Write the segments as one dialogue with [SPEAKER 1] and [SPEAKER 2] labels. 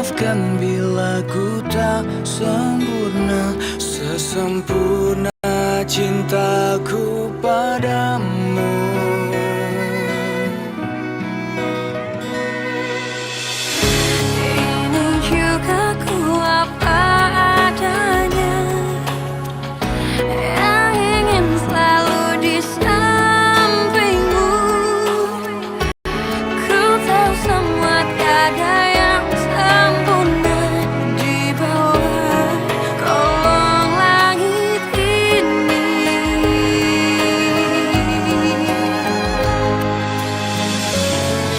[SPEAKER 1] maafkan bila ku tak sempurna, sesempurna cintaku padamu.
[SPEAKER 2] Ini juga ku apa adanya, yang ingin selalu di sampingmu. Ku tahu semua tiada yang sempurna di bawah kolong langit ini.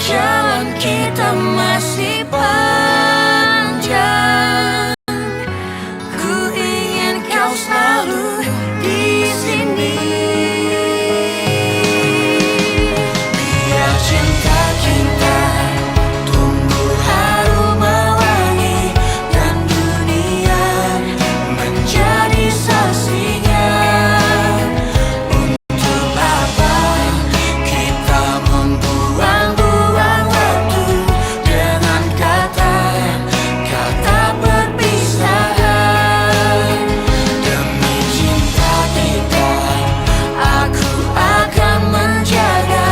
[SPEAKER 2] Jalan kita masih panjang, ku ingin kau selalu di sini. Biar cinta kita tumbuh harum mewangi, dan dunia menjadi saksinya. Untuk apa kita membuang-buang waktu dengan kata-kata perpisahan. Demi cinta kita, aku akan menjaga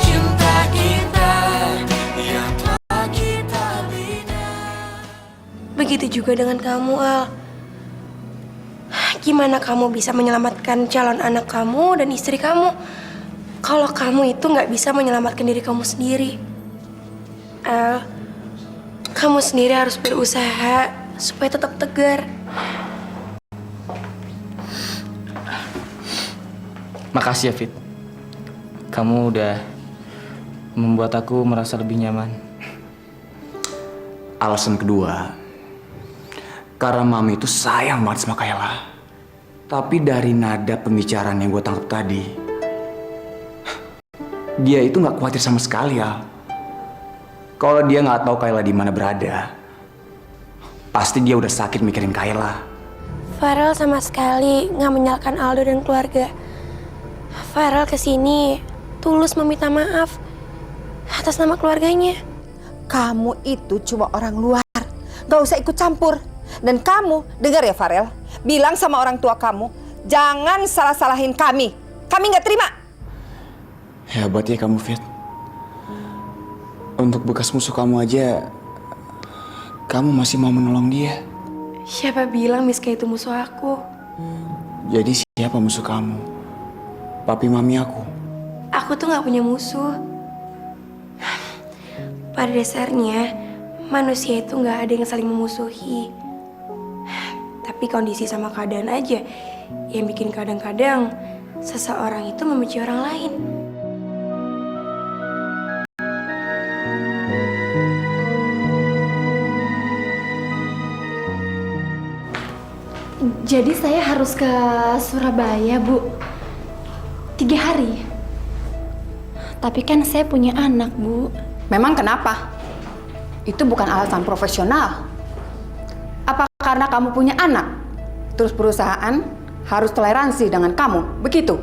[SPEAKER 2] cinta kita yang telah kita bina.
[SPEAKER 3] Begitu juga dengan kamu, Al. Gimana kamu bisa menyelamatkan calon anak kamu dan istri kamu kalau kamu itu nggak bisa menyelamatkan diri kamu sendiri? Al, kamu sendiri harus berusaha supaya tetap tegar.
[SPEAKER 4] Makasih ya, Fit. Kamu udah membuat aku merasa lebih nyaman.
[SPEAKER 5] Alasan kedua, karena Mami itu sayang banget sama Kayla. Tapi dari nada pembicaraan yang gue tangkap tadi, dia itu nggak khawatir sama sekali, Al. Kalau dia nggak tahu Kayla di mana berada, pasti dia udah sakit mikirin Kayla.
[SPEAKER 3] Farel sama sekali nggak menyalahkan Aldo dan keluarga. Farel kesini tulus meminta maaf atas nama keluarganya.
[SPEAKER 6] Kamu itu cuma orang luar, gak usah ikut campur. Dan kamu, dengar ya Farel, bilang sama orang tua kamu, jangan salah-salahin kami. Kami gak terima.
[SPEAKER 5] Hebat ya kamu, Fit. Untuk bekas musuh kamu aja, kamu masih mau menolong dia.
[SPEAKER 3] Siapa bilang Miska itu musuh aku?
[SPEAKER 5] Jadi siapa musuh kamu? Papi Mami aku.
[SPEAKER 3] Aku tuh nggak punya musuh. Pada dasarnya, manusia itu nggak ada yang saling memusuhi. Tapi kondisi sama keadaan aja yang bikin kadang-kadang seseorang itu membenci orang lain.
[SPEAKER 7] Jadi saya harus ke Surabaya, Bu. 3 hari. Tapi kan saya punya anak, Bu.
[SPEAKER 6] Memang kenapa? Itu bukan alasan profesional. Apa karena kamu punya anak? Terus perusahaan harus toleransi dengan kamu, begitu?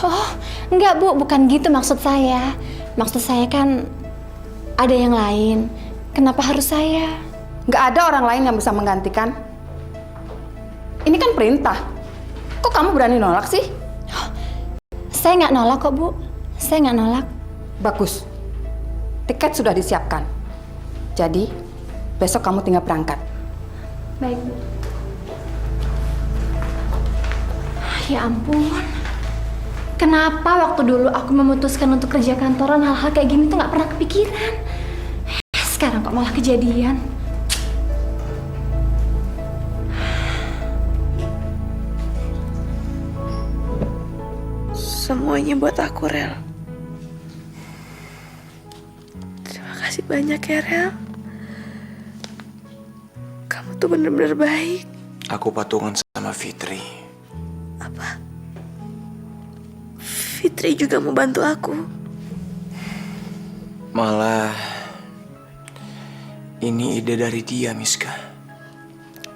[SPEAKER 7] Oh, enggak, Bu. Bukan gitu maksud saya. Maksud saya kan ada yang lain. Kenapa harus saya?
[SPEAKER 6] Nggak ada orang lain yang bisa menggantikan. Ini kan perintah. Kok kamu berani nolak sih?
[SPEAKER 7] Saya nggak nolak kok, Bu. Saya nggak nolak.
[SPEAKER 6] Bagus. Tiket sudah disiapkan. Jadi, besok kamu tinggal berangkat.
[SPEAKER 7] Baik, Bu. Ya ampun. Kenapa waktu dulu aku memutuskan untuk kerja kantoran hal-hal kayak gini tuh nggak pernah kepikiran? Sekarang kok malah kejadian.
[SPEAKER 3] Semuanya buat aku, Rel. Terima kasih banyak ya, Rel. Kamu tuh bener-bener baik.
[SPEAKER 5] Aku patungan sama Fitri.
[SPEAKER 3] Apa? Fitri juga mau bantu aku.
[SPEAKER 5] Malah ini ide dari dia, Miska.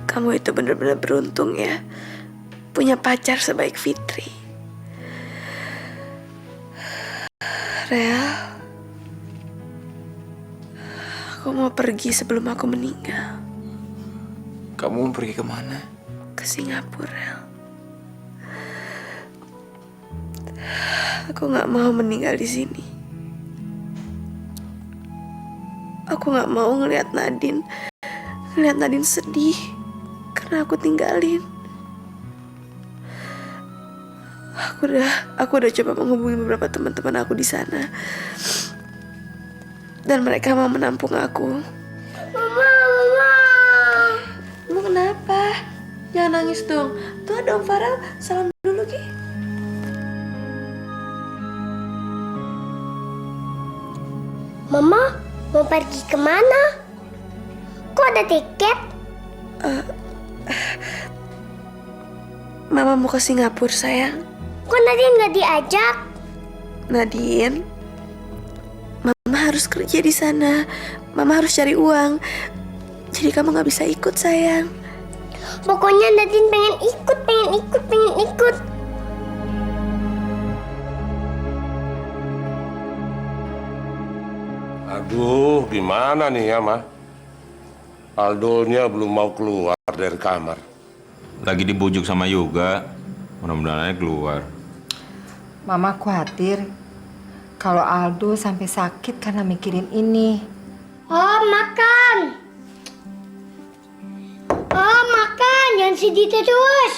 [SPEAKER 3] Kamu itu bener-bener beruntung ya, punya pacar sebaik Fitri. Rel, Aku mau pergi sebelum aku meninggal.
[SPEAKER 1] Kamu mau pergi kemana?
[SPEAKER 3] Ke Singapura, El. Aku gak mau meninggal di sini. Aku gak mau ngelihat Nadine sedih karena aku tinggalin. Aku udah coba menghubungi beberapa teman-teman aku di sana, dan mereka mau menampung aku. Mama. Kamu kenapa? Jangan nangis dong. Tuh ada Om Farel, salam dulu, Ki.
[SPEAKER 2] Mama, mau pergi kemana? Kok ada tiket?
[SPEAKER 3] Mama mau ke Singapura, sayang.
[SPEAKER 2] Kok Nadine nggak diajak?
[SPEAKER 3] Nadine, Mama harus kerja di sana. Mama harus cari uang. Jadi kamu nggak bisa ikut, sayang.
[SPEAKER 2] Pokoknya Nadine pengen ikut.
[SPEAKER 8] Aduh, gimana nih ya, Ma? Aldolnya belum mau keluar dari kamar.
[SPEAKER 9] Lagi dibujuk sama Yoga, mudah-mudahan aja keluar.
[SPEAKER 6] Mama khawatir kalau Aldo sampai sakit karena mikirin ini.
[SPEAKER 2] Oh, makan. Jangan sedih terus.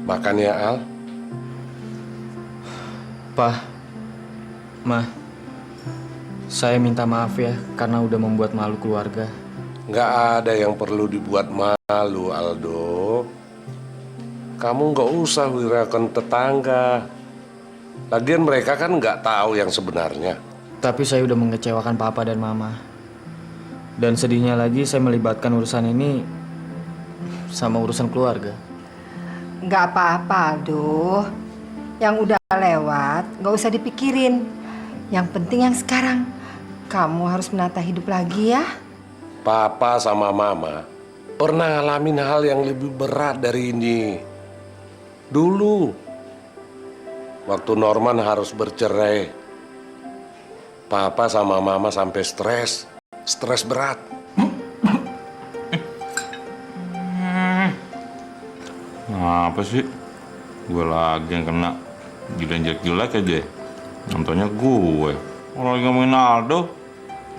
[SPEAKER 8] Makan ya, Al.
[SPEAKER 4] Pa, Ma, saya minta maaf ya karena udah membuat malu keluarga.
[SPEAKER 8] Nggak ada yang perlu dibuat malu, Aldo. Kamu nggak usah hiraukan tetangga. Lagian mereka kan nggak tahu yang sebenarnya.
[SPEAKER 4] Tapi saya udah mengecewakan Papa dan Mama. Dan sedihnya lagi saya melibatkan urusan ini sama urusan keluarga.
[SPEAKER 6] Nggak apa-apa, Aldo. Yang udah lewat, nggak usah dipikirin. Yang penting yang sekarang. Kamu harus menata hidup lagi ya.
[SPEAKER 8] Papa sama Mama pernah ngalamin hal yang lebih berat dari ini. Dulu, waktu Norman harus bercerai, Papa sama Mama sampai stres berat.
[SPEAKER 9] Apa sih? Gue lagi yang kena gila jelek aja. Contohnya gue. Orang lagi ngomongin Aldo,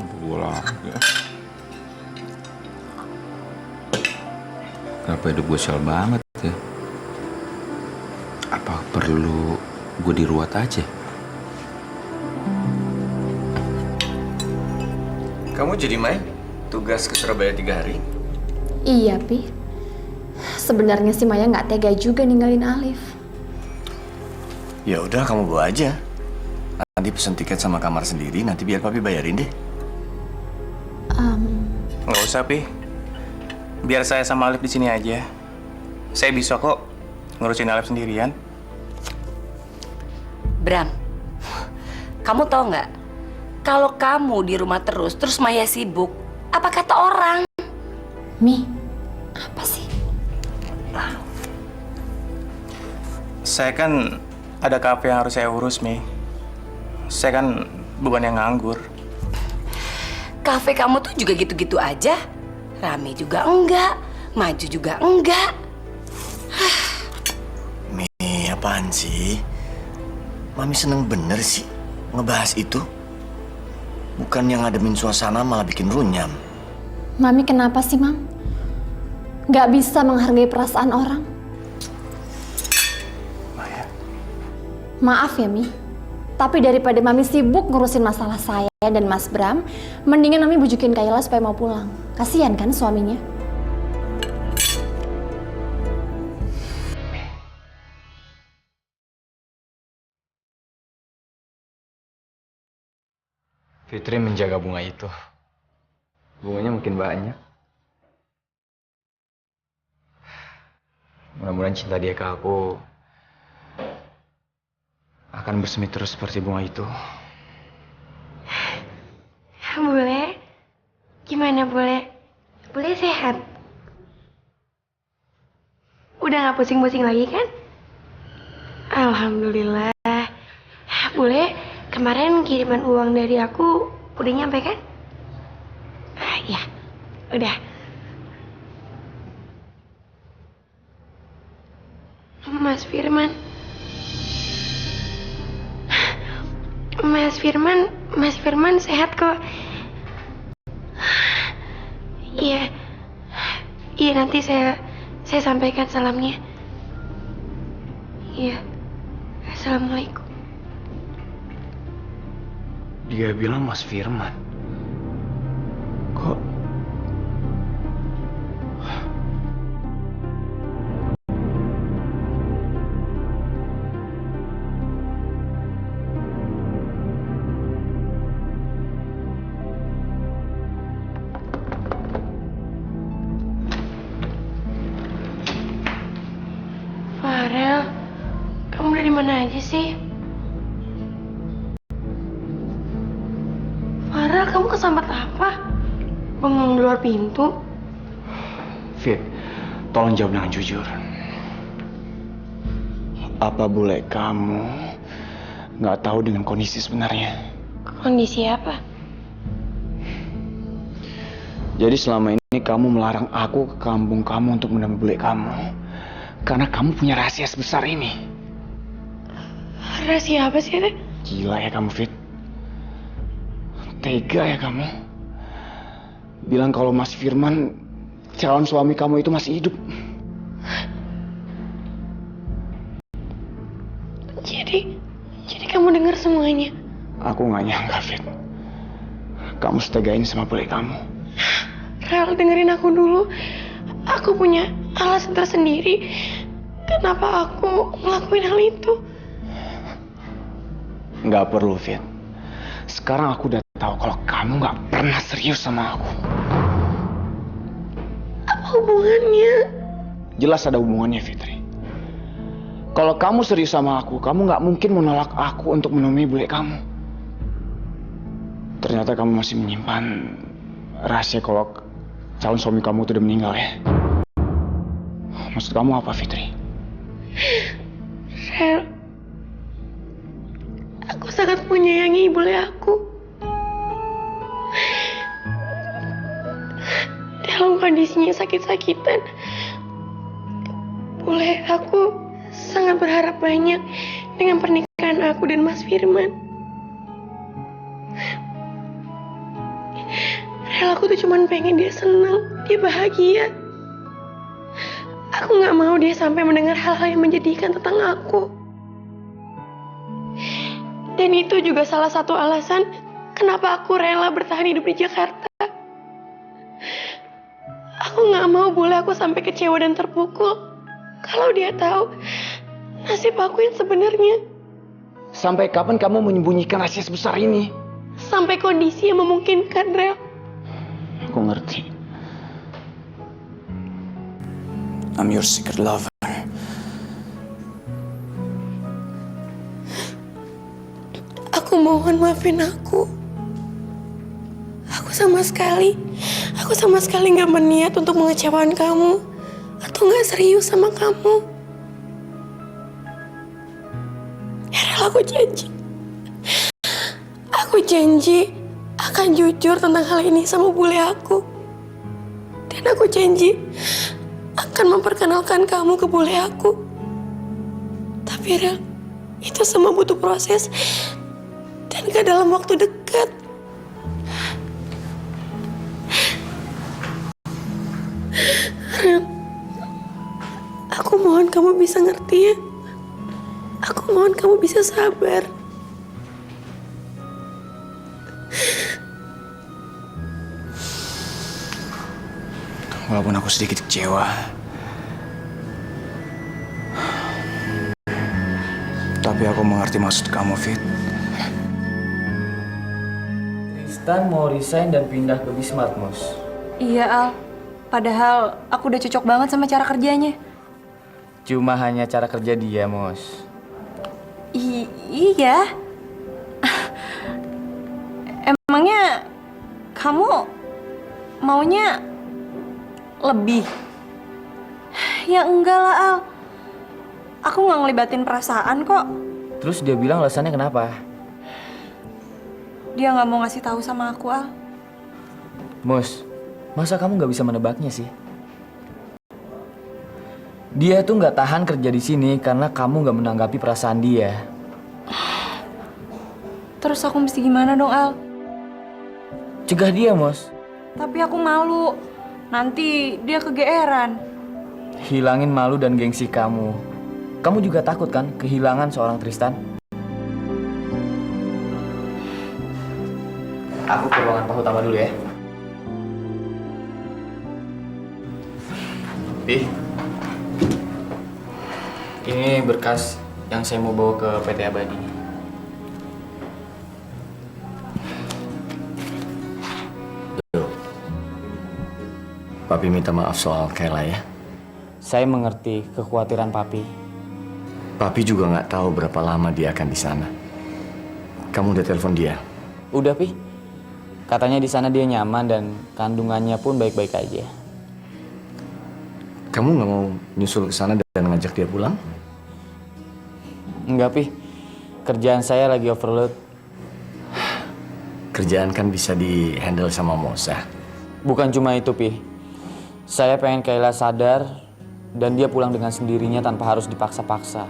[SPEAKER 9] apa gue lagi? Kenapa hidup gue sial banget ya? Apa perlu gue diruat aja?
[SPEAKER 5] Kamu jadi main tugas ke Surabaya 3 hari?
[SPEAKER 7] Iya, Pi. Sebenarnya si Maya nggak tega juga ninggalin Alif.
[SPEAKER 5] Ya udah kamu bawa aja. Nanti pesen tiket sama kamar sendiri, nanti biar papi bayarin deh.
[SPEAKER 10] Nggak usah, Pi. Biar saya sama Alif di sini aja. Saya bisa kok ngurusin Alif sendirian.
[SPEAKER 11] Bram, kamu tahu nggak? Kalau kamu di rumah terus Maya sibuk, apa kata orang?
[SPEAKER 7] Mi, apa sih?
[SPEAKER 10] Saya kan ada kafe yang harus saya urus, Mi. Saya kan bukan yang nganggur.
[SPEAKER 11] Kafe kamu tuh juga gitu-gitu aja. Rame juga enggak, maju juga enggak.
[SPEAKER 5] Mi, apaan sih? Mami seneng bener sih ngebahas itu. Bukan yang ngademin suasana malah bikin runyam.
[SPEAKER 7] Mami kenapa sih, Mam? Nggak bisa menghargai perasaan orang?
[SPEAKER 10] Maya.
[SPEAKER 7] Maaf ya, Mi. Tapi daripada Mami sibuk ngurusin masalah saya dan Mas Bram, mendingan Mami bujukin Kayla supaya mau pulang. Kasian kan suaminya?
[SPEAKER 4] Fitri menjaga bunga itu. Bunganya makin banyak. Mudah-mudahan cinta dia ke aku akan bersemi terus seperti bunga itu.
[SPEAKER 3] Bule, gimana Bule? Bule sehat? Udah nggak pusing-pusing lagi kan? Alhamdulillah. Bule, kemarin kiriman uang dari aku udah nyampe kan? Ya, udah. Mas Firman. Mas Firman sehat kok. Iya. Iya, nanti saya sampaikan salamnya. Iya. Assalamualaikum.
[SPEAKER 5] Dia bilang Mas Firman. Kok?
[SPEAKER 3] Farel, kamu dari mana aja sih? Farel, kamu kesambat apa? Bengong di luar pintu?
[SPEAKER 5] Fit, tolong jawab dengan jujur. Apa bule kamu nggak tahu dengan kondisi sebenarnya?
[SPEAKER 3] Kondisi apa?
[SPEAKER 5] Jadi selama ini kamu melarang aku ke kampung kamu untuk menemui bule kamu karena kamu punya rahasia sebesar ini.
[SPEAKER 3] Rahasia apa sih, Teh?
[SPEAKER 5] Gila ya kamu, Fit. Tega ya kamu. Bilang kalau Mas Firman, calon suami kamu itu masih hidup.
[SPEAKER 3] Jadi kamu dengar semuanya?
[SPEAKER 5] Aku nggak nyangka, Fit. Kamu setega ini sama bule kamu.
[SPEAKER 3] Rel, dengerin aku dulu. Aku punya alasan tersendiri kenapa aku ngelakuin hal itu.
[SPEAKER 5] Nggak perlu, Fit. Sekarang aku udah tahu kalau kamu nggak pernah serius sama aku.
[SPEAKER 3] Apa hubungannya?
[SPEAKER 5] Jelas ada hubungannya, Fitri. Kalau kamu serius sama aku, kamu nggak mungkin menolak aku untuk menemui bule kamu. Ternyata kamu masih menyimpan rahasia kalau calon suami kamu itu udah meninggal ya. Maksud kamu apa, Fitri?
[SPEAKER 3] Rel, aku sangat menyayangi bule aku. Dalam kondisinya sakit-sakitan, bule aku sangat berharap banyak dengan pernikahan aku dan Mas Firman. Rel, aku tuh cuman pengen dia senang, dia bahagia. Aku gak mau dia sampai mendengar hal-hal yang menjadikan tentang aku. Dan itu juga salah satu alasan kenapa aku rela bertahan hidup di Jakarta. Aku gak mau bule aku sampai kecewa dan terpukul kalau dia tahu nasib aku yang sebenarnya.
[SPEAKER 5] Sampai kapan kamu menyembunyikan rahasia sebesar ini?
[SPEAKER 3] Sampai kondisi yang memungkinkan, Rel.
[SPEAKER 5] Aku ngerti. I'm your secret lover.
[SPEAKER 3] Aku mohon maafin aku. Aku sama sekali gak berniat untuk mengecewakan kamu atau gak serius sama kamu. Ya Rel, aku janji akan jujur tentang hal ini sama bule aku. Dan aku janji akan memperkenalkan kamu ke bule aku. Tapi Rel, itu semua butuh proses dan gak dalam waktu dekat. Rel, aku mohon kamu bisa ngerti ya. Aku mohon kamu bisa sabar.
[SPEAKER 5] Walaupun aku sedikit kecewa, tapi aku mengerti maksud kamu, Fit.
[SPEAKER 4] Tristan mau resign dan pindah ke Wismart, Mos.
[SPEAKER 12] Iya, Al. Padahal aku udah cocok banget sama cara kerjanya.
[SPEAKER 4] Cuma hanya cara kerja dia, Mos.
[SPEAKER 12] Iya. Emangnya kamu maunya lebih? Ya enggak lah, Al. Aku nggak ngelibatin perasaan kok.
[SPEAKER 4] Terus dia bilang alasannya kenapa?
[SPEAKER 12] Dia nggak mau ngasih tahu sama aku, Al.
[SPEAKER 4] Mus, masa kamu nggak bisa menebaknya sih? Dia tuh nggak tahan kerja di sini karena kamu nggak menanggapi perasaan dia.
[SPEAKER 12] Terus aku mesti gimana dong, Al?
[SPEAKER 4] Cegah dia, Mus.
[SPEAKER 12] Tapi aku malu. Nanti dia kegeeran.
[SPEAKER 4] Hilangin malu dan gengsi kamu. Kamu juga takut kan kehilangan seorang Tristan? Aku ke ruangan Pak Utama dulu ya. Ih, ini berkas yang saya mau bawa ke PT Abadi.
[SPEAKER 5] Papi minta maaf soal Kayla ya.
[SPEAKER 4] Saya mengerti kekhawatiran Papi.
[SPEAKER 5] Papi juga nggak tahu berapa lama dia akan di sana. Kamu udah telepon dia?
[SPEAKER 4] Udah, Pi. Katanya di sana dia nyaman dan kandungannya pun baik-baik aja.
[SPEAKER 5] Kamu nggak mau nyusul ke sana dan ngajak dia pulang?
[SPEAKER 4] Enggak, Pi. Kerjaan saya lagi overload.
[SPEAKER 5] Kerjaan kan bisa di-handle sama Mosa.
[SPEAKER 4] Bukan cuma itu, Pi. Saya pengen Kayla sadar dan dia pulang dengan sendirinya tanpa harus dipaksa-paksa.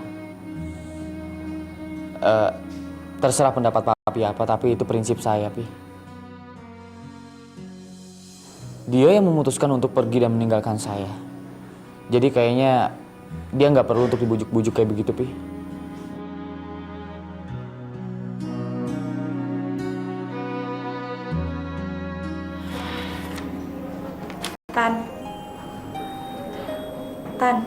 [SPEAKER 4] Terserah pendapat Papi apa, tapi itu prinsip saya, Pi. Dia yang memutuskan untuk pergi dan meninggalkan saya. Jadi kayaknya dia nggak perlu untuk dibujuk-bujuk kayak begitu, Pi.
[SPEAKER 12] Tan,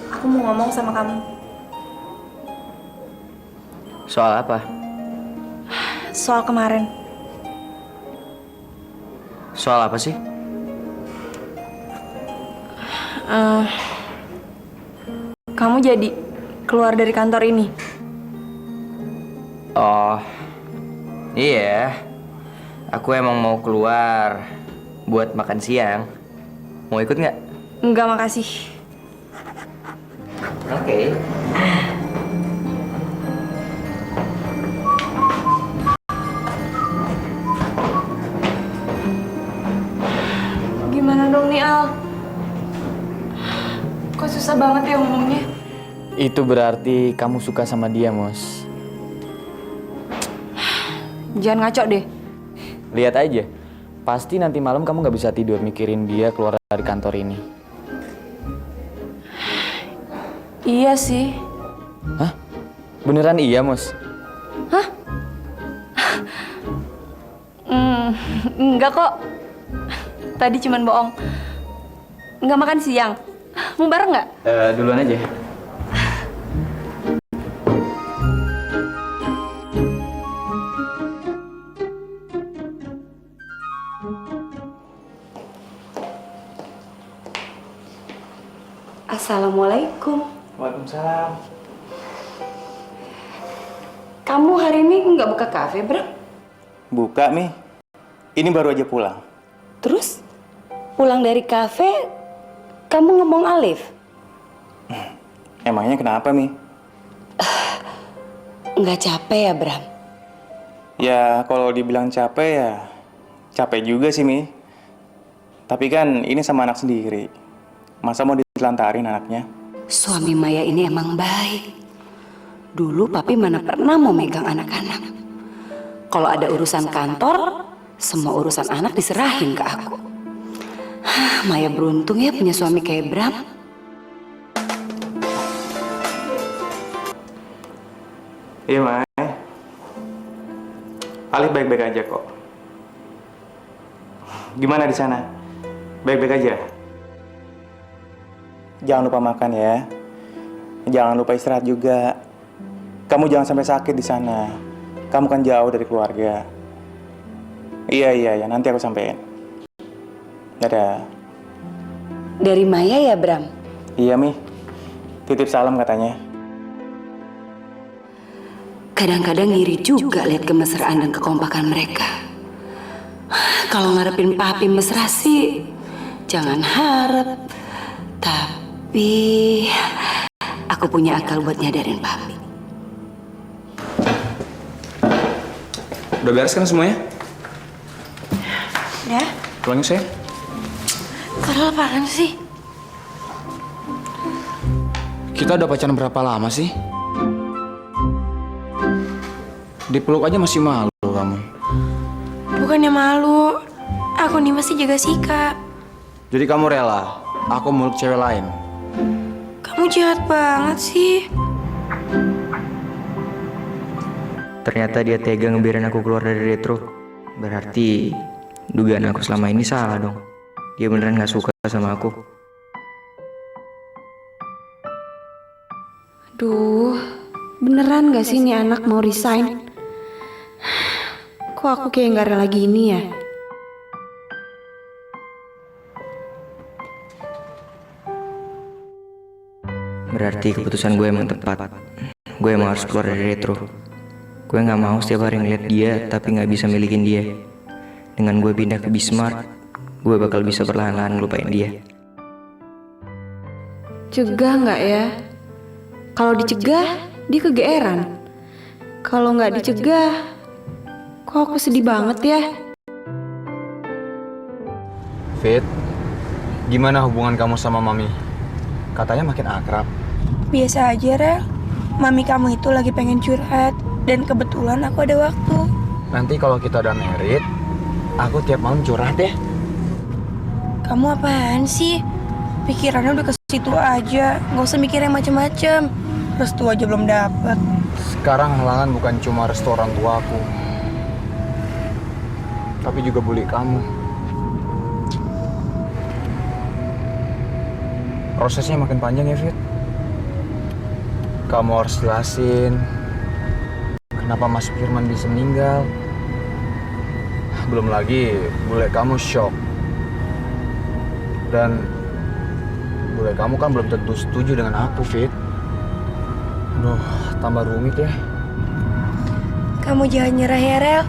[SPEAKER 12] aku mau ngomong sama kamu.
[SPEAKER 4] Soal apa?
[SPEAKER 12] Soal kemarin.
[SPEAKER 4] Soal apa sih?
[SPEAKER 12] Kamu jadi keluar dari kantor ini.
[SPEAKER 13] Oh, iya. Aku emang mau keluar buat makan siang. Mau ikut nggak?
[SPEAKER 12] Enggak, makasih.
[SPEAKER 13] Oke.
[SPEAKER 12] Gimana dong nih, Al? Kok susah banget ya ngomongnya?
[SPEAKER 4] Itu berarti kamu suka sama dia, Mus.
[SPEAKER 12] Jangan ngaco deh.
[SPEAKER 4] Lihat aja. Pasti nanti malam kamu nggak bisa tidur mikirin dia keluar dari kantor ini.
[SPEAKER 12] Iya sih.
[SPEAKER 4] Hah? Beneran iya, Mus?
[SPEAKER 12] Hah? Enggak kok. Tadi cuman bohong. Enggak makan siang. Mau bareng nggak?
[SPEAKER 4] Duluan aja.
[SPEAKER 11] Assalamualaikum.
[SPEAKER 10] Waalaikumsalam.
[SPEAKER 11] Kamu hari ini nggak buka kafe, Bro?
[SPEAKER 10] Buka, Mi. Ini baru aja pulang.
[SPEAKER 11] Terus pulang dari kafe, kamu ngomong Alif?
[SPEAKER 10] Emangnya kenapa, Mi?
[SPEAKER 11] Nggak capek ya, Bram?
[SPEAKER 10] Ya, kalau dibilang capek ya capek juga sih, Mi. Tapi kan ini sama anak sendiri. Masa mau ditelantarin anaknya?
[SPEAKER 11] Suami Maya ini emang baik. Dulu papi mana pernah mau megang anak-anak. Kalau ada urusan kantor, semua urusan anak diserahin ke aku. Maya beruntung ya punya suami kayak Bram.
[SPEAKER 10] Iya, Mai. Alif baik-baik aja kok. Gimana di sana? Baik-baik aja? Jangan lupa makan ya. Jangan lupa istirahat juga. Kamu jangan sampai sakit di sana. Kamu kan jauh dari keluarga. Iya, nanti aku sampein. Dadah.
[SPEAKER 11] Dari Maya ya, Bram?
[SPEAKER 10] Iya, Mi. Titip salam katanya.
[SPEAKER 11] Kadang-kadang ngiri juga lihat kemesraan dan kekompakan mereka. Kalau ngarepin papi mesra sih, jangan harap. Tapi aku punya akal buat nyadarin papi.
[SPEAKER 5] Udah beres kan semuanya?
[SPEAKER 3] Ya?
[SPEAKER 5] Pulangin saya.
[SPEAKER 3] Farel apaan sih?
[SPEAKER 1] Kita udah pacaran berapa lama sih? Dipeluk aja masih malu kamu.
[SPEAKER 3] Bukannya malu. Aku nih masih jaga sikap.
[SPEAKER 1] Jadi kamu rela aku meluk cewek lain?
[SPEAKER 3] Kamu jahat banget sih.
[SPEAKER 13] Ternyata dia tega ngebiarin aku keluar dari retro. Berarti dugaan aku selama ini salah dong. Dia beneran gak suka sama aku.
[SPEAKER 12] Duh, beneran gak sih nih anak mau resign? Kok aku kayak gak rela gini ya?
[SPEAKER 13] Berarti keputusan gue emang tepat. Gue emang harus keluar dari retro. Gue gak mau setiap hari ngeliat dia tapi gak bisa milikin dia. Dengan gue pindah ke Bismart, gue bakal bisa perlahan-lahan ngelupain dia.
[SPEAKER 12] Cegah gak ya? Kalau dicegah, dia kegeeran. Kalau gak dicegah, kok aku sedih banget ya?
[SPEAKER 1] Fit, gimana hubungan kamu sama Mami? Katanya makin akrab.
[SPEAKER 3] Biasa aja, Rel. Mami kamu itu lagi pengen curhat. Dan kebetulan aku ada waktu.
[SPEAKER 1] Nanti kalau kita udah married, aku tiap malam curhat deh.
[SPEAKER 3] Kamu apaan sih? Pikirannya udah ke situ aja. Nggak usah mikir yang macem-macem. Restu aja belum dapet.
[SPEAKER 1] Sekarang halangan bukan cuma restu orang tua aku, tapi juga bully kamu. Prosesnya makin panjang ya, Fit. Kamu harus jelasin kenapa Mas Firman bisa meninggal. Belum lagi bule kamu shock. Dan bule kamu kan belum tentu setuju dengan aku, Fit. Duh, tambah rumit ya.
[SPEAKER 3] Kamu jangan nyerah ya, Rel.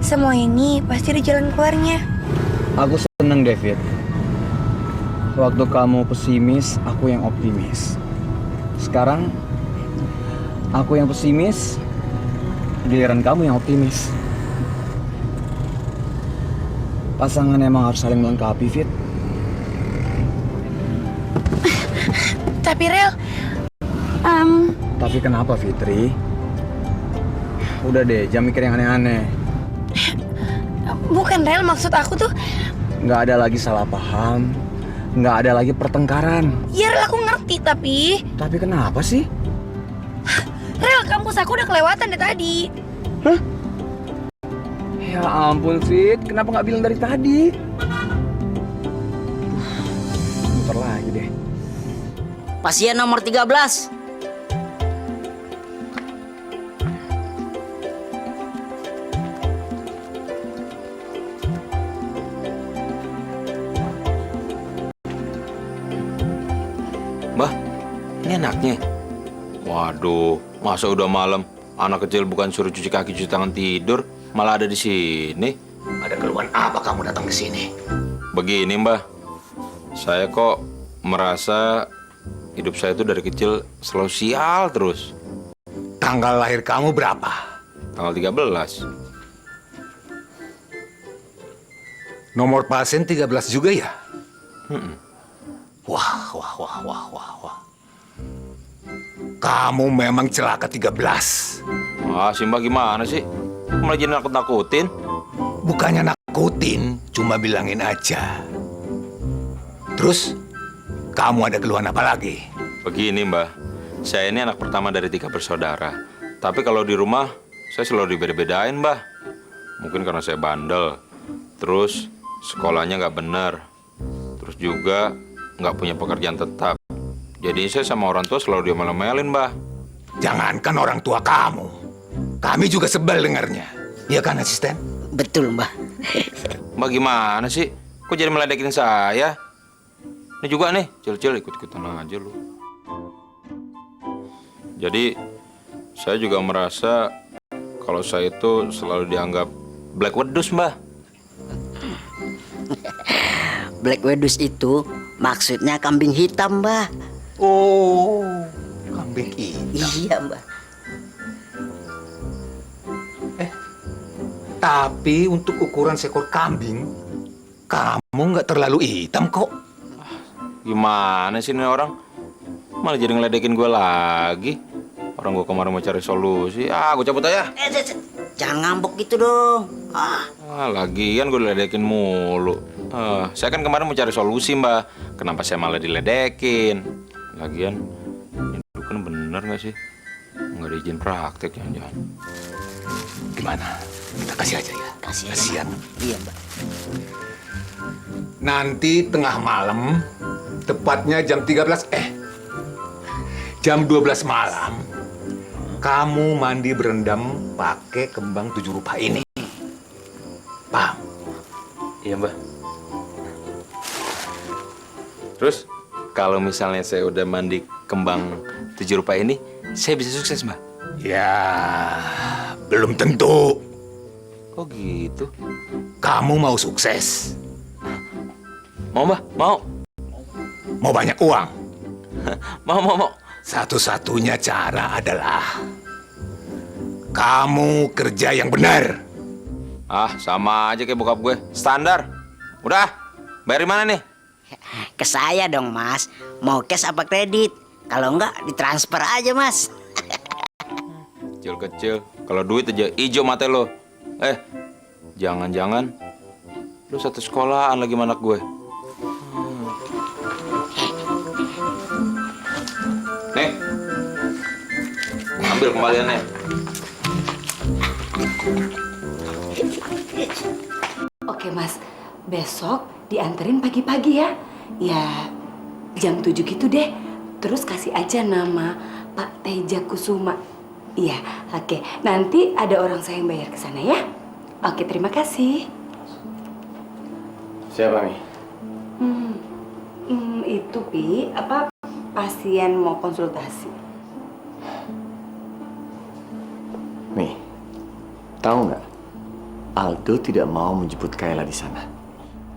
[SPEAKER 3] Semua ini pasti ada jalan keluarnya.
[SPEAKER 1] Aku seneng, David. Waktu kamu pesimis, aku yang optimis. Sekarang, aku yang pesimis, giliran kamu yang optimis. Pasangan emang harus saling melengkapi, Fit.
[SPEAKER 3] Tapi, Rel,
[SPEAKER 1] Tapi kenapa, Fitri? Udah deh, jangan mikir yang aneh-aneh.
[SPEAKER 3] bukan Rel, maksud aku tuh.
[SPEAKER 1] Nggak ada lagi salah paham, nggak ada lagi pertengkaran.
[SPEAKER 3] Ya, Rel, aku ngerti, tapi...
[SPEAKER 1] Tapi kenapa sih?
[SPEAKER 3] Rel, kampus aku udah kelewatan dari tadi.
[SPEAKER 1] Hah? Ya ampun, Fit. Kenapa nggak bilang dari tadi? Bentar lagi deh.
[SPEAKER 14] Pasien nomor 13.
[SPEAKER 9] Mbah, ini anaknya. Waduh, masa udah malam anak kecil bukan suruh cuci kaki cuci tangan tidur, malah ada di sini.
[SPEAKER 14] Ada keluhan apa kamu datang ke sini?
[SPEAKER 9] Begini, Mbah. Saya kok merasa hidup saya itu dari kecil selalu sial terus.
[SPEAKER 14] Tanggal lahir kamu berapa?
[SPEAKER 9] Tanggal 13.
[SPEAKER 14] Nomor pasien 13 juga ya?
[SPEAKER 9] Wah.
[SPEAKER 14] Kamu memang celaka 13.
[SPEAKER 9] Wah, si Mbah gimana sih? Malah jadi nakut-nakutin.
[SPEAKER 14] Bukannya nakutin, cuma bilangin aja. Terus, kamu ada keluhan apa lagi?
[SPEAKER 9] Begini, Mbah. Saya ini anak pertama dari 3 bersaudara. Tapi kalau di rumah, saya selalu dibeda-bedain, Mbah. Mungkin karena saya bandel. Terus, sekolahnya nggak benar. Terus juga nggak punya pekerjaan tetap. Jadi saya sama orang tua selalu diomel-omelin, Mbah.
[SPEAKER 14] Jangankan orang tua kamu. Kami juga sebel dengarnya. Iya kan, asisten?
[SPEAKER 15] Betul, Mbah.
[SPEAKER 9] Mbah gimana sih? Kok jadi meledekin saya? Ini juga nih, Cil-Cil ikut-ikutan aja lu. Jadi, saya juga merasa kalau saya itu selalu dianggap Black Wedus, Mbah.
[SPEAKER 15] Black Wedus itu Maksudnya kambing hitam, Mbah.
[SPEAKER 14] Oh, kambing hitam.
[SPEAKER 15] Iya, Mbah.
[SPEAKER 14] Tapi untuk ukuran seekor kambing, kamu nggak terlalu hitam kok.
[SPEAKER 9] Gimana sih ini orang? Malah jadi ngeledekin gue lagi. Orang gue kemarin mau cari solusi. Gue cabut aja.
[SPEAKER 15] Jangan ngambek gitu dong.
[SPEAKER 9] Lagian gue diledekin mulu. Saya kan kemarin mau cari solusi, Mbak. Kenapa saya malah diledekin? Lagian, itu kan bener nggak sih? Nggak ada izin praktek, jangan-jangan.
[SPEAKER 14] Gimana? Kita kasih aja ya.
[SPEAKER 15] Kasihan. Iya, Mbak.
[SPEAKER 14] Nanti tengah malam, tepatnya jam 12 malam, kamu mandi berendam pakai kembang 7 rupa ini. Paham?
[SPEAKER 9] Iya, Mbak. Terus, kalau misalnya saya udah mandi kembang 7 rupa ini, saya bisa sukses, Mbak?
[SPEAKER 14] Ya, belum tentu.
[SPEAKER 9] Kok gitu?
[SPEAKER 14] Kamu mau sukses?
[SPEAKER 9] Mau, Mbak? Mau.
[SPEAKER 14] Mau banyak uang?
[SPEAKER 9] Mau.
[SPEAKER 14] Satu-satunya cara adalah kamu kerja yang benar.
[SPEAKER 9] Sama aja kayak bokap gue. Standar. Udah, bayar di mana nih?
[SPEAKER 15] Ke saya dong, Mas. Mau cash apa kredit? Kalau enggak, ditransfer aja, Mas.
[SPEAKER 9] Kecil-kecil. Kalau duit aja ijo mata lo. Jangan-jangan lu satu sekolahan lagi sama anak gue. Nih, ambil kembaliannya.
[SPEAKER 11] Oke, Mas. Besok dianterin pagi-pagi ya. Ya, jam 7 gitu deh. Terus kasih aja nama Pak Teja Kusuma. Iya, oke. Nanti ada orang saya yang bayar ke sana ya. Oke, terima kasih.
[SPEAKER 4] Siapa, Mi?
[SPEAKER 11] Itu, Pi. Pasien mau konsultasi.
[SPEAKER 16] Mi, tahu nggak? Aldo tidak mau menjemput Kayla di sana.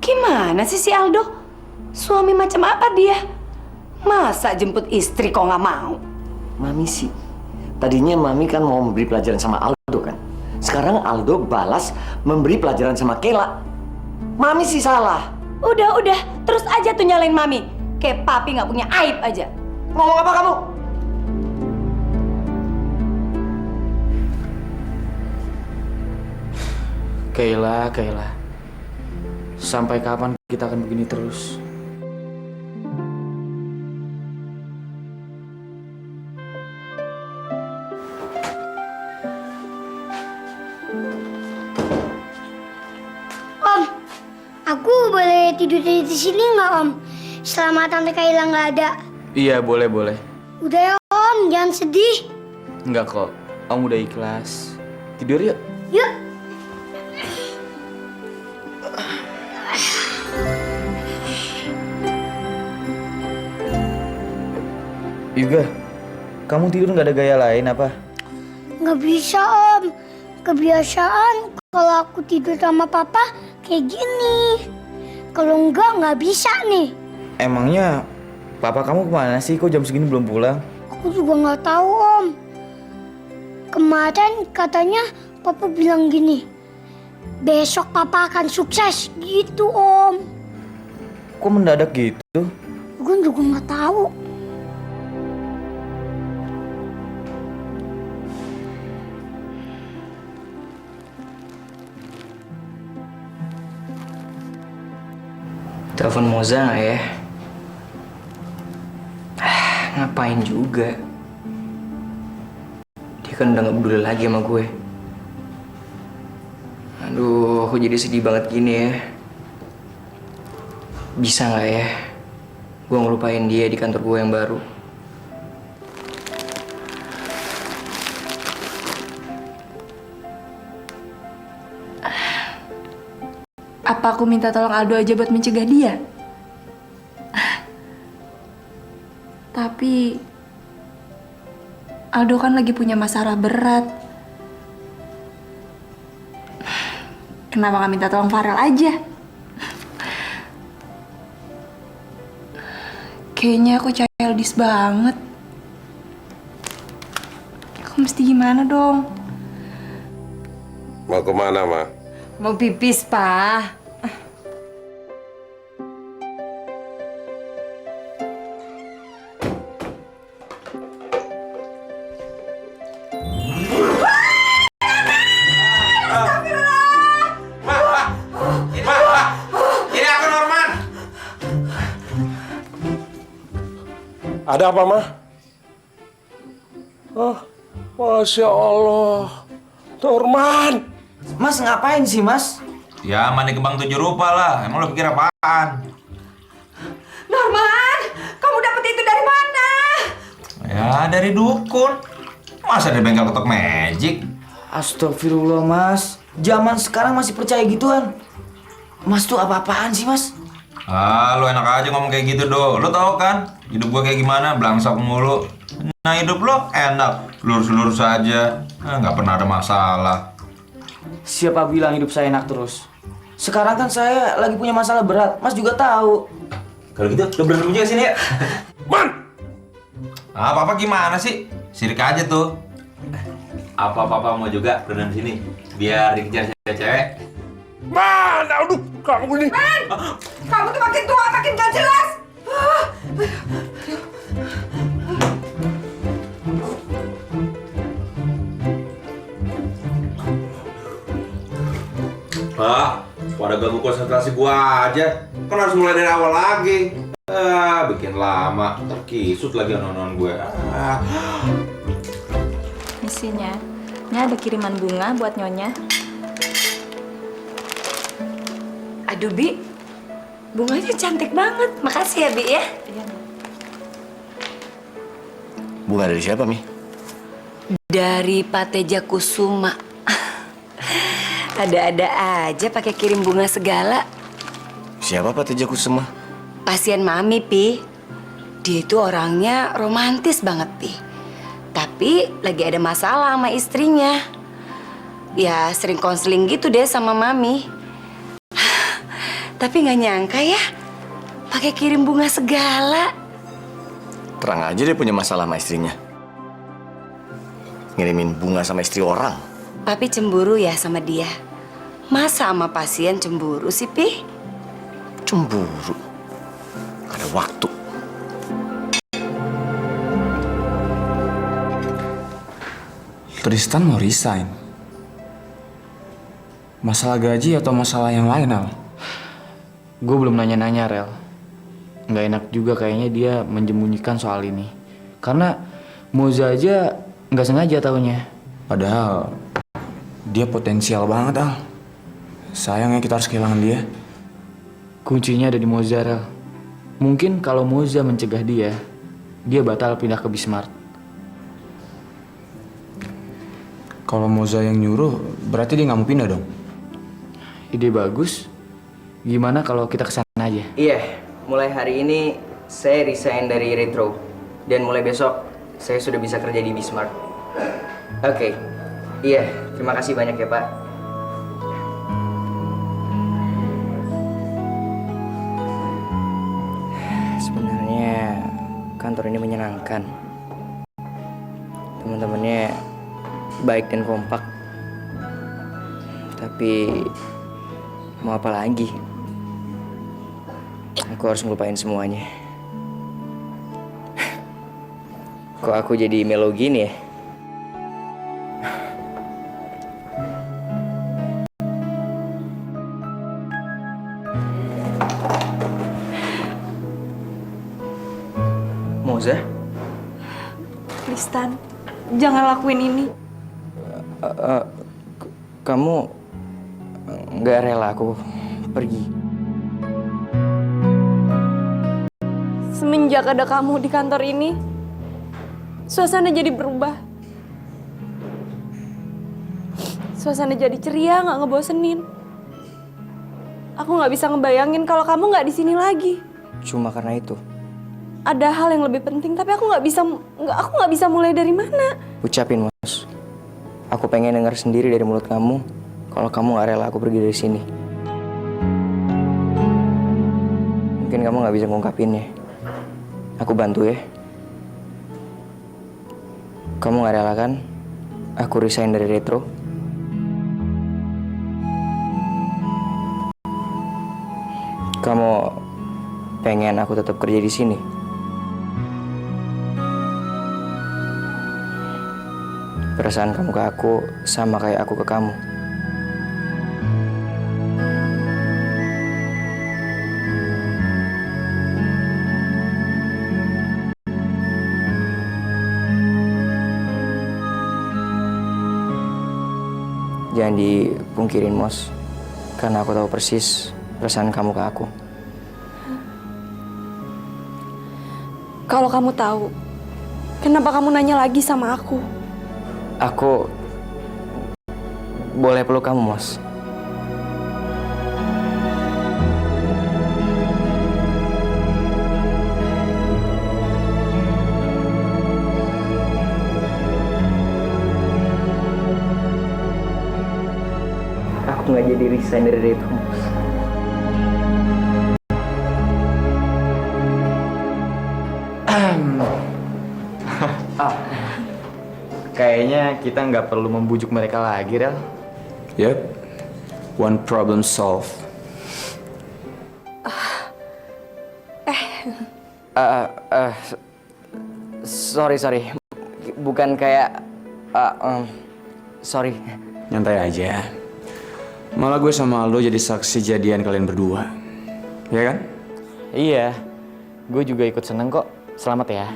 [SPEAKER 11] Gimana sih si Aldo? Suami macam apa dia? Masa jemput istri kok nggak mau?
[SPEAKER 16] Mami sih. Tadinya Mami kan mau memberi pelajaran sama Aldo kan. Sekarang Aldo balas memberi pelajaran sama Kayla. Mami sih salah.
[SPEAKER 11] Udah. Terus aja tuh nyalain Mami. Kayak papi nggak punya aib aja.
[SPEAKER 16] Ngomong apa kamu?
[SPEAKER 4] Kayla. Sampai kapan kita akan begini terus?
[SPEAKER 2] Om, aku boleh tidur di sini nggak, Om? Selama Tante Kayla nggak ada.
[SPEAKER 4] Iya, boleh.
[SPEAKER 2] Udah ya, Om, jangan sedih.
[SPEAKER 4] Enggak kok, Om udah ikhlas. Tidur yuk.
[SPEAKER 2] Yuk.
[SPEAKER 4] Juga, kamu tidur nggak ada gaya lain apa?
[SPEAKER 2] Nggak bisa, Om. Kebiasaan kalau aku tidur sama Papa kayak gini. Kalau nggak bisa nih.
[SPEAKER 4] Emangnya papa kamu kemana sih? Kok jam segini belum pulang?
[SPEAKER 2] Aku juga nggak tahu, Om. Kemarin katanya Papa bilang gini, besok Papa akan sukses gitu, Om.
[SPEAKER 4] Kok mendadak gitu?
[SPEAKER 2] Gue juga nggak tahu.
[SPEAKER 13] Telepon Moza nggak ya? Ngapain juga? Dia kan udah nggak peduli lagi sama gue. Aduh, aku jadi sedih banget gini ya. Bisa nggak ya? Gue ngelupain dia di kantor gue yang baru.
[SPEAKER 12] Apa aku minta tolong Aldo aja buat mencegah dia? Tapi Aldo kan lagi punya masalah berat. Kenapa gak minta tolong Farel aja? Kayaknya aku childish banget. Aku mesti gimana dong?
[SPEAKER 8] Mau kemana, Ma?
[SPEAKER 6] Mau pipis, Pak.
[SPEAKER 8] Ada apa, Ma? Oh, Masya Allah. Norman!
[SPEAKER 4] Mas ngapain sih, Mas?
[SPEAKER 9] Ya mandi kembang 7 rupa lah. Emang lo pikir apaan?
[SPEAKER 6] Norman, kamu dapat itu dari mana?
[SPEAKER 9] Ya dari dukun. Masa dari bengkel ketok magic?
[SPEAKER 4] Astagfirullah, Mas. Zaman sekarang masih percaya gituan. Mas tuh apa-apaan sih, Mas?
[SPEAKER 9] Ah, lo enak aja ngomong kayak gitu, Do. Lo tau kan hidup gua kayak gimana, belangsak mulu. Nah, hidup lo enak, lurus-lurus aja. Nggak pernah ada masalah.
[SPEAKER 4] Siapa bilang hidup saya enak terus? Sekarang kan saya lagi punya masalah berat. Mas juga tahu.
[SPEAKER 9] Kalau gitu, lo berantem juga sini ya. Man! Apa-apa gimana sih? Sirik aja tuh. Apa-apa mau juga berantem sini, biar dikejar cewek-cewek.
[SPEAKER 8] Man! Aduh, kamu ini.
[SPEAKER 6] Man! Kamu tuh makin tua, makin gak jelas.
[SPEAKER 9] Pada ganggu konsentrasi gua aja. Kan harus mulai dari awal lagi. Bikin lama. Terkisut lagi nonton gue.
[SPEAKER 7] Isinya, ini ada kiriman bunga buat Nyonya.
[SPEAKER 11] Aduh, Bi. Bunganya cantik banget. Makasih ya, Bi ya.
[SPEAKER 16] Bunga dari siapa, Mi?
[SPEAKER 11] Dari Pak Teja Kusuma. Ada-ada aja pakai kirim bunga segala.
[SPEAKER 16] Siapa Pak Teja Kusuma?
[SPEAKER 11] Pasien Mami, Pi. Dia itu orangnya romantis banget, Pi. Tapi lagi ada masalah sama istrinya. Ya sering konseling gitu deh sama Mami. Tapi nggak nyangka ya, pakai kirim bunga segala.
[SPEAKER 16] Terang aja dia punya masalah sama istrinya. Ngirimin bunga sama istri orang.
[SPEAKER 11] Papi cemburu ya sama dia. Masa sama pasien cemburu sih, Pi?
[SPEAKER 16] Cemburu? Gak ada waktu.
[SPEAKER 5] Tristan mau resign. Masalah gaji atau masalah yang lain, Al?
[SPEAKER 4] Gue belum nanya-nanya, Rel. Nggak enak juga kayaknya dia menjemunyikan soal ini. Karena Moza aja nggak sengaja taunya.
[SPEAKER 5] Padahal dia potensial banget, Al. Sayangnya kita harus kehilangan dia.
[SPEAKER 4] Kuncinya ada di Moza, Rel. Mungkin kalau Moza mencegah dia batal pindah ke Bismart.
[SPEAKER 5] Kalau Moza yang nyuruh, berarti dia nggak mau pindah dong?
[SPEAKER 4] Ide bagus. Gimana kalau kita kesana aja?
[SPEAKER 13] Iya, mulai hari ini saya resign dari Retro. Dan mulai besok, saya sudah bisa kerja di Bismart. Oke. Iya, terima kasih banyak ya, Pak. Sebenarnya kantor ini menyenangkan. Teman-temannya baik dan kompak. Tapi mau apa lagi? Aku harus ngelupain semuanya. Kok aku jadi melo gini ya? Moza?
[SPEAKER 12] Tristan, jangan lakuin ini.
[SPEAKER 13] Kamu nggak rela aku pergi?
[SPEAKER 12] Semenjak ada kamu di kantor ini, suasana jadi berubah. Suasana jadi ceria, nggak ngebosenin. Aku nggak bisa ngebayangin kalau kamu nggak di sini lagi.
[SPEAKER 13] Cuma karena itu.
[SPEAKER 12] Ada hal yang lebih penting, tapi aku nggak bisa mulai dari mana.
[SPEAKER 13] Ucapin, Mas. Aku pengen dengar sendiri dari mulut kamu kalau kamu nggak rela aku pergi dari sini. Mungkin kamu nggak bisa ngungkapinnya. Aku bantu ya. Kamu gak rela kan aku resign dari Retro? Kamu pengen aku tetap kerja di sini? Perasaan kamu ke aku sama kayak aku ke kamu. Jangan dipungkirin, Mos. Karena aku tahu persis perasaan kamu ke aku.
[SPEAKER 12] Kalau kamu tahu, kenapa kamu nanya lagi sama aku?
[SPEAKER 13] Aku boleh peluk kamu, Mos? Aku nggak jadi resign dari itu, Mos.
[SPEAKER 4] Kayaknya kita nggak perlu membujuk mereka lagi, Rel.
[SPEAKER 5] Yep, one problem solved.
[SPEAKER 13] Sorry. Bukan kayak... sorry.
[SPEAKER 5] Nyantai aja. Malah gue sama lo jadi saksi jadian kalian berdua. Ya kan?
[SPEAKER 4] Iya, gue juga ikut seneng kok. Selamat ya.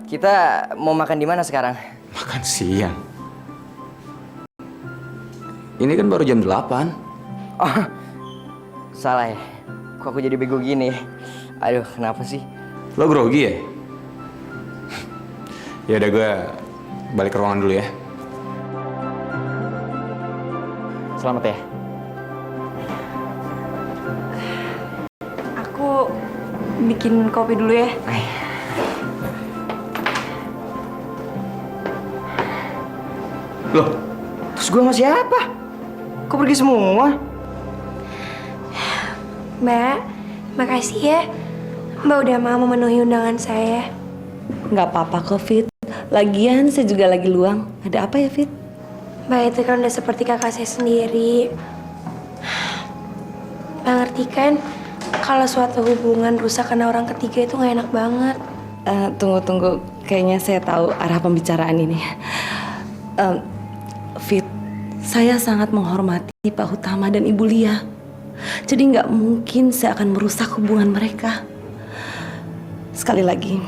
[SPEAKER 13] Kita mau makan di mana sekarang?
[SPEAKER 5] Makan siang. Ini kan baru jam 8.
[SPEAKER 13] Oh, salah ya. Kok aku jadi bego gini? Aduh, kenapa sih?
[SPEAKER 5] Lo grogi ya? Ya udah, gue balik ke ruangan dulu ya.
[SPEAKER 4] Selamat ya.
[SPEAKER 12] Aku bikin kopi dulu ya.
[SPEAKER 13] Loh, terus gue sama siapa? Kok pergi semua?
[SPEAKER 3] Mbak, makasih ya. Mbak udah mau memenuhi undangan saya.
[SPEAKER 11] Nggak apa-apa kok, Fit. Lagian saya juga lagi luang. Ada apa ya, Fit?
[SPEAKER 3] Mbak itu kan udah seperti kakak saya sendiri. Mbak ngerti kan, kalau suatu hubungan rusak karena orang ketiga itu nggak enak banget.
[SPEAKER 11] Tunggu. Kayaknya saya tahu arah pembicaraan ini. Fit, saya sangat menghormati Pak Hutama dan Ibu Lia. Jadi nggak mungkin saya akan merusak hubungan mereka. Sekali lagi,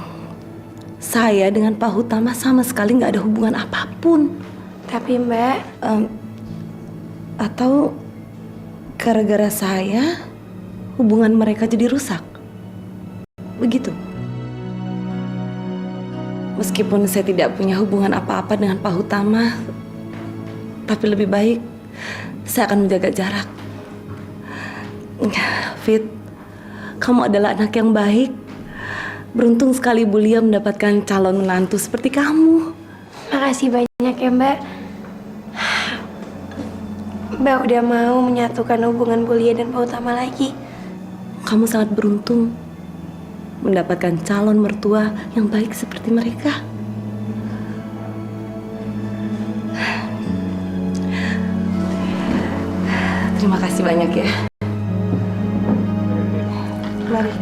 [SPEAKER 11] saya dengan Pak Hutama sama sekali nggak ada hubungan apapun.
[SPEAKER 3] Tapi Mbak,
[SPEAKER 11] atau gara-gara saya hubungan mereka jadi rusak. Begitu. Meskipun saya tidak punya hubungan apa-apa dengan Pak Hutama, tapi lebih baik saya akan menjaga jarak. Fit, kamu adalah anak yang baik. Beruntung sekali Bu Lia mendapatkan calon menantu seperti kamu.
[SPEAKER 3] makasih banyak ya Mbak. Mbak udah mau menyatukan hubungan Bu Lia dan Pak Hutama lagi.
[SPEAKER 11] Kamu sangat beruntung mendapatkan calon mertua yang baik seperti mereka. Terima kasih banyak ya. Mari.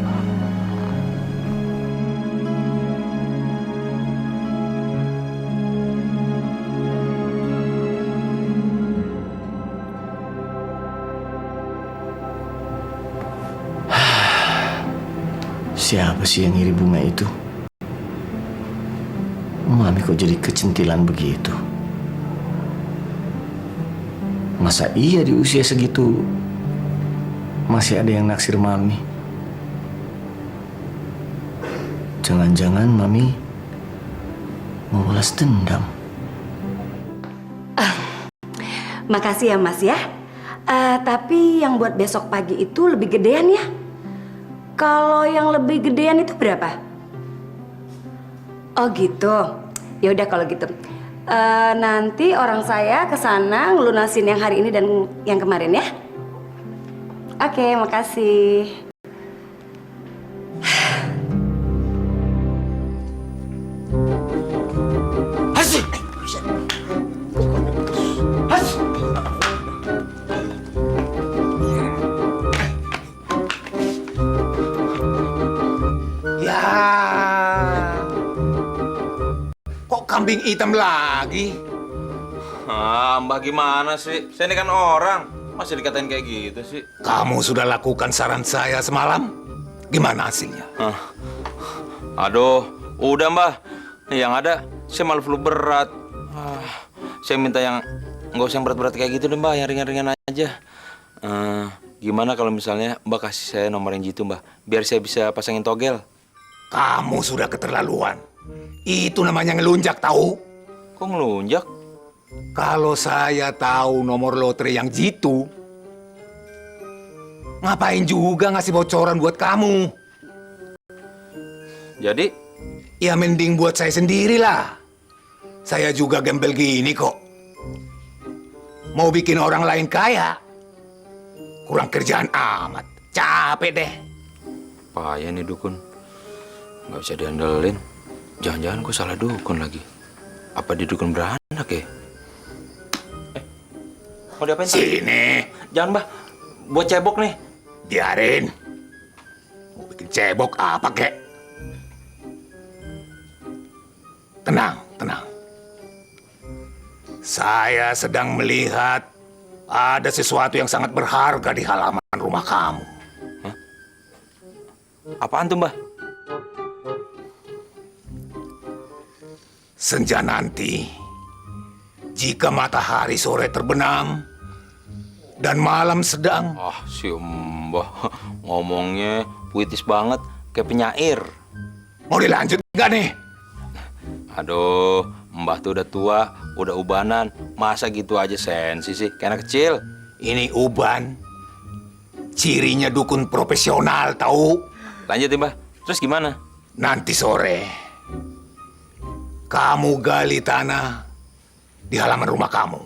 [SPEAKER 16] Siapa sih yang ngiri bunga itu? Mami kok jadi kecentilan begitu? Masa iya di usia segitu masih ada yang naksir Mami? Jangan-jangan Mami mau balas dendam.
[SPEAKER 11] Makasih ya Mas ya. Tapi yang buat besok pagi itu lebih gedean ya. Kalau yang lebih gedean itu berapa? Oh gitu. Ya udah kalau gitu. Nanti orang saya ke sana ngelunasin yang hari ini dan yang kemarin ya. Oke, makasih.
[SPEAKER 14] Ya, kok kambing hitam lagi?
[SPEAKER 9] Mbah gimana sih? Saya ini kan orang, masih dikatain kayak gitu sih.
[SPEAKER 14] Kamu sudah lakukan saran saya semalam? Gimana hasilnya?
[SPEAKER 9] Aduh, udah mbah. Yang ada, saya malah flu berat. Saya minta yang nggak usah yang berat-berat kayak gitu deh mbah, yang ringan-ringan aja. Gimana kalau misalnya mbah kasih saya nomor yang jitu mbah, biar saya bisa pasangin togel.
[SPEAKER 14] Kamu sudah keterlaluan. Itu namanya ngelunjak tahu?
[SPEAKER 9] Kok ngelunjak?
[SPEAKER 14] Kalau saya tahu nomor lotre yang jitu, ngapain juga ngasih bocoran buat kamu?
[SPEAKER 9] Jadi?
[SPEAKER 14] Ya mending buat saya sendirilah. Saya juga gembel gini kok. Mau bikin orang lain kaya, kurang kerjaan amat. Capek deh.
[SPEAKER 9] Payah nih dukun. Nggak bisa diandelin. Jangan-jangan gue salah dukun lagi. Apa di dukun beranak ya? Mau diapain?
[SPEAKER 14] Sini.
[SPEAKER 9] Jangan, Mbah. Buat cebok nih.
[SPEAKER 14] Biarin. Mau bikin cebok apa, kek? Tenang, tenang. Saya sedang melihat ada sesuatu yang sangat berharga di halaman rumah kamu.
[SPEAKER 9] Hah? Apaan tuh, Mbah?
[SPEAKER 14] Senja nanti, jika matahari sore terbenam dan malam sedang...
[SPEAKER 9] Si Mbah ngomongnya puitis banget, kayak penyair.
[SPEAKER 14] Mau dilanjut nggak nih?
[SPEAKER 9] Aduh, Mbah tuh udah tua, udah ubanan. Masa gitu aja sensi sih, kayak anak kecil.
[SPEAKER 14] Ini uban, cirinya dukun profesional, tahu?
[SPEAKER 9] Lanjut ya, Mbah. Terus gimana?
[SPEAKER 14] Nanti sore, kamu gali tanah di halaman rumah kamu.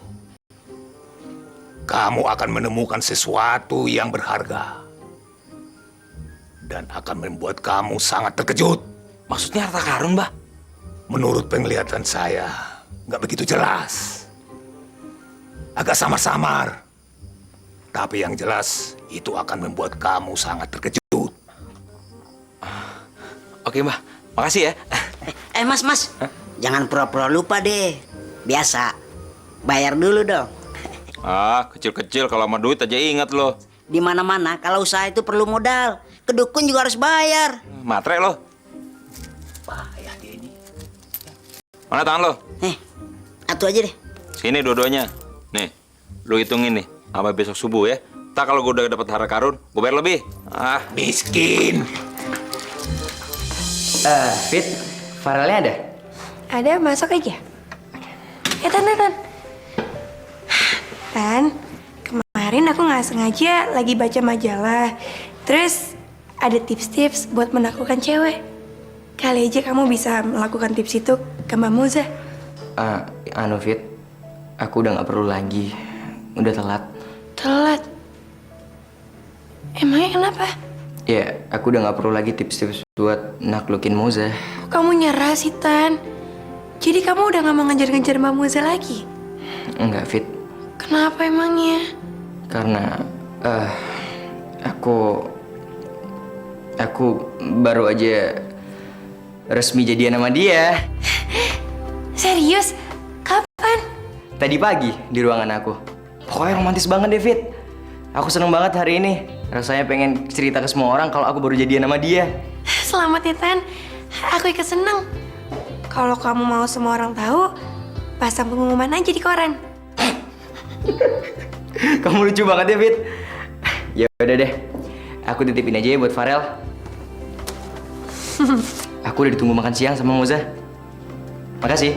[SPEAKER 14] Kamu akan menemukan sesuatu yang berharga. Dan akan membuat kamu sangat terkejut.
[SPEAKER 9] Maksudnya harta karun, Mbah?
[SPEAKER 14] Menurut penglihatan saya, nggak begitu jelas. Agak samar-samar. Tapi yang jelas, itu akan membuat kamu sangat terkejut.
[SPEAKER 9] Oke, Mbah. Makasih ya.
[SPEAKER 15] Mas. Jangan pura-pura lupa deh. Biasa. Bayar dulu dong.
[SPEAKER 9] Kecil-kecil kalau sama duit aja ingat loh.
[SPEAKER 15] Di mana-mana kalau usaha itu perlu modal. Kedukun juga harus bayar.
[SPEAKER 9] Matre lo.
[SPEAKER 14] Bahaya dia ini.
[SPEAKER 9] Mana tangan lo?
[SPEAKER 15] Atu aja deh.
[SPEAKER 9] Sini dua-duanya. Nih, lu hitungin nih. Sampai besok subuh ya. Tak kalau gue udah dapat harta karun, gue bayar lebih.
[SPEAKER 14] Miskin.
[SPEAKER 13] Fit, Farelnya ada?
[SPEAKER 3] Ada, masuk aja. Tan. Tan, kemarin aku nggak sengaja lagi baca majalah. Terus ada tips-tips buat menaklukkan cewek. Kali aja kamu bisa melakukan tips itu ke Mbak Moza.
[SPEAKER 13] Fit, aku udah nggak perlu lagi. Udah telat.
[SPEAKER 3] Telat? Emangnya kenapa?
[SPEAKER 13] Ya, aku udah nggak perlu lagi tips-tips buat naklukin Moza.
[SPEAKER 3] Kok kamu nyerah sih, Tan? Jadi kamu udah gak mau ngejar-ngejar Mbak Moza lagi?
[SPEAKER 13] Enggak, Fit.
[SPEAKER 3] Kenapa emangnya?
[SPEAKER 13] Karena, aku baru aja resmi jadian sama dia.
[SPEAKER 3] Serius? Kapan?
[SPEAKER 13] Tadi pagi di ruangan aku. Pokoknya romantis banget deh, Fit. Aku seneng banget hari ini. Rasanya pengen cerita ke semua orang kalau aku baru jadian sama dia.
[SPEAKER 3] Selamat ya, Tan. Aku ikut seneng. Kalau kamu mau semua orang tahu, pasang pengumuman aja di koran.
[SPEAKER 13] Kamu lucu banget ya, Fit. Ya udah deh. Aku titipin aja ya buat Farel. Aku udah ditunggu makan siang sama Moza. Makasih.